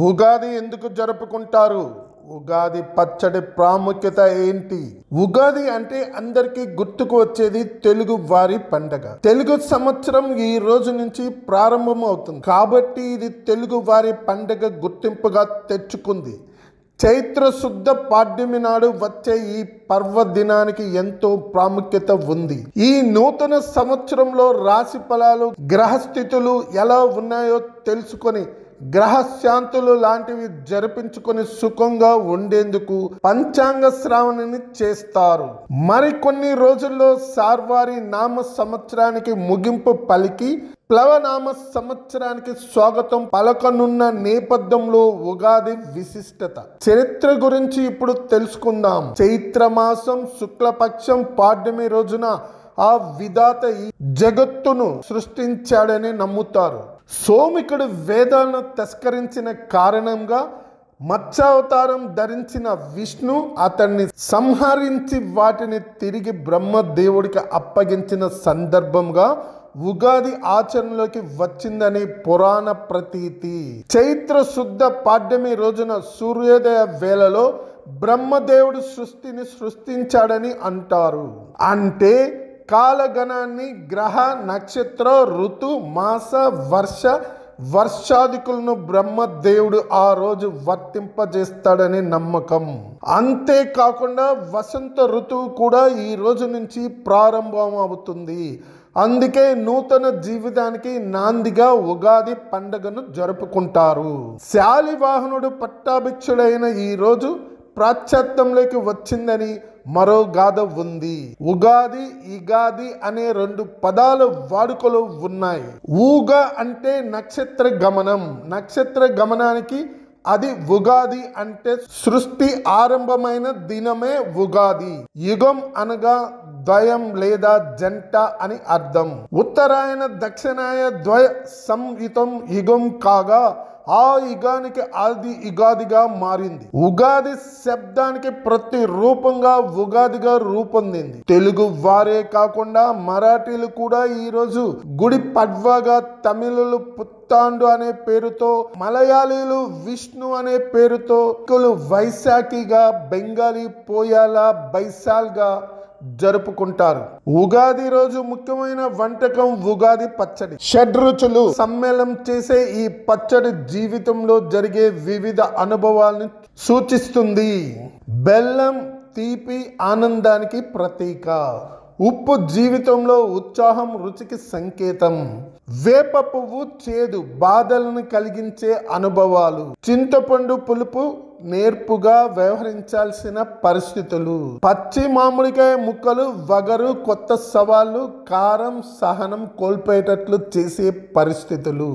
ఉగాది ఎందుకు జరుపుకుంటారు? ఉగాది పచ్చడి ప్రాముఖ్యత ఏంటి? ఉగాది అంటే అందరికీ గుర్తుకు వచ్చేది తెలుగు వారి పండగ. తెలుగు సంవత్సరం ఈ రోజు నుంచి ప్రారంభం అవుతుంది కాబట్టి ఇది తెలుగు వారి పండగ గుర్తింపుగా తెచ్చుకుంది. చైత్ర శుద్ధ పాడ్యమి నాడు వచ్చే ఈ పర్వదినానికి ఎంతో ప్రాముఖ్యత ఉంది. ఈ నూతన సంవత్సరంలో రాశి ఫలాలు, గ్రహస్థితులు ఎలా ఉన్నాయో తెలుసుకొని గ్రహశాంతులు లాంటివి జరిపించుకొని సుఖంగా ఉండేందుకు పంచాంగ శ్రావణిని చేస్తారు. మరికొన్ని రోజుల్లో సార్వారి నామ సంవత్సరానికి ముగింపు పలికి ప్లవనామ సంవత్సరానికి స్వాగతం పలకనున్న నేపథ్యంలో ఉగాది విశిష్టత, చరిత్ర గురించి ఇప్పుడు తెలుసుకుందాం. చైత్రమాసం శుక్లపక్షం పాడ్యమి రోజున ఆ విధాత ఈ జగత్తును సృష్టించాడని నమ్ముతారు. సోమికుడు వేదాలను తస్కరించిన కారణంగా మత్స్యావతారం ధరించిన విష్ణు అతన్ని సంహరించి వాటిని తిరిగి బ్రహ్మదేవుడికి అప్పగించిన సందర్భంగా ఉగాది ఆచరణలోకి వచ్చిందని పురాణ ప్రతీతి. చైత్ర శుద్ధ పాడ్యమి రోజున సూర్యోదయ వేళలో బ్రహ్మదేవుడు సృష్టిని సృష్టించాడని అంటారు. అంటే కాలగణాన్ని గ్రహ, నక్షత్ర, ఋతు, మాస, వర్షాదికులను బ్రహ్మదేవుడు ఆ రోజు వర్తింపజేస్తాడని నమ్మకం. అంతేకాకుండా వసంత ఋతువు కూడా ఈ రోజు నుంచి ప్రారంభం అవుతుంది. అందుకే నూతన జీవితానికి నాందిగా ఉగాది పండుగను జరుపుకుంటారు. శాలివాహనుడు పట్టాభిక్షుడైన ఈ రోజు ప్రాచ్యాత్యంలోకి వచ్చిందని మరో గాథ ఉంది. ఉగాది, ఇగాది అనే రెండు పదాల వాడుకలు ఉన్నాయి. ఊగ అంటే నక్షత్ర గమనం, నక్షత్ర గమనానికి అది ఉగాది అంటే సృష్టి ఆరంభమైన దినమే ఉగాది. యుగం అనగా ద్వయం లేదా జంట అని అర్థం. ఉత్తరాయణ దక్షిణాయ ద్వయ సంయుతం యుగం కాగా ఆ యుగానికి ఆది యుగాదిగా మారింది. ఉగాది శబ్దానికి ప్రతి రూపంగా ఉగాదిగా రూపొందింది. తెలుగు వారే కాకుండా మరాఠీలు కూడా ఈ రోజు గుడి పడ్వాగా, తమిళులు పుత్తాండు అనే పేరుతో, మలయాళీలు విష్ణు అనే పేరుతో, వైశాఖిగా, బెంగాలీ పోయాల, బైసాల్గా జరుపుకుంటారు. ఉగాది రోజు ముఖ్యమైన వంటకం ఉగాది పచ్చడి. షడ్రుచులు సమ్మేళనం చేసే ఈ పచ్చడి జీవితంలో జరిగే వివిధ అనుభవాలను సూచిస్తుంది. బెల్లం తీపి ఆనందానికి ప్రతీక. ఉప్పు జీవితంలో ఉత్సాహం, రుచికి సంకేతం. వేప పువ్వు చేదు, బాధలను కలిగించే అనుభవాలు. చింతపండు పులుపు, నేర్పుగా వ్యవహరించాల్సిన పరిస్థితులు. పచ్చి మామిడికాయ ముక్కలు, వగరు, కొత్త సవాళ్లు, కారం, సహనం కోల్పోయేటట్లు చేసే పరిస్థితులు.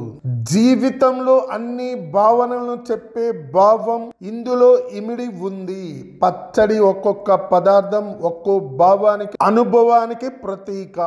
జీవితంలో అన్ని భావనలను చెప్పే భావం ఇందులో ఇమిడి ఉంది. పచ్చడి ఒక్కొక్క పదార్థం ఒక్కో భావానికి, అనుభవానికి ప్రతీక.